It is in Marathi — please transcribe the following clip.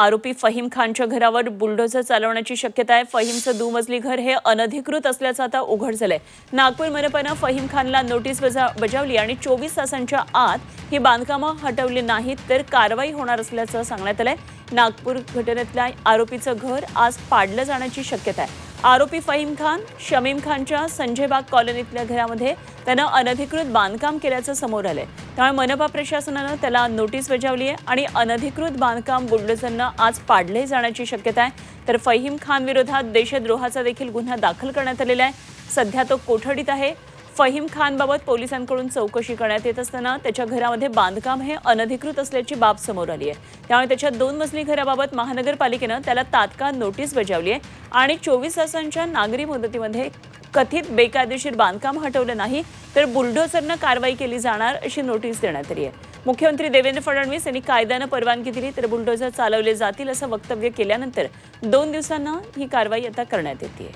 आरोपी फहीम खानच्या घरावर बुलडोझर चालवण्याची शक्यता आहे। फहीमचं दुमजली घर हे अनधिकृत असल्याचं आता उघड झालंय। नागपूर मनपानं फहीम खानला नोटीस बजावली आणि 24 तासांच्या आत ही बांधकामं हटवली नाहीत तर कारवाई होणार असल्याचं सांगण्यात आलंय। नागपूर घटनेतल्या आरोपीचं घर आज पाडलं जाण्याची शक्यता आहे। आरोपी फहीम खान शमीम खानच्या संजय बाग कॉलनीतल्या घरामध्ये त्यानं अनधिकृत बांधकाम केल्याचं समोर आलंय। त्यामुळे मनपा प्रशासनानं त्याला नोटीस बजावली आहे आणि अनधिकृत बांधकाम बुलडोझरनं आज पाडले जाण्याची शक्यता आहे। तर फहीम खान विरोधात देशद्रोहाचा देखील गुन्हा दाखल करण्यात आलेला आहे। सध्या तो कोठडीत आहे। फहीम खानबाबत पोलिसांकडून चौकशी करण्यात येत असताना त्याच्या घरामध्ये बांधकाम हे अनधिकृत असल्याची बाब समोर आली आहे। त्यामुळे त्याच्या 2 मजली घराबाबत महानगरपालिकेनं त्याला तात्काळ नोटीस बजावली आहे आणि 24 तासांच्या नागरी मुदतीमध्ये कथित बेकायदेशीर बांधकाम हटवलं नाही तर बुलडोझरनं कारवाई केली जाणार अशी नोटीस देण्यात आली आहे। मुख्यमंत्री देवेंद्र फडणवीस यांनी कायद्यानं परवानगी दिली तर बुलडोझर चालवले जातील असं वक्तव्य केल्यानंतर 2 दिवसांना ही कारवाई आता करण्यात येते।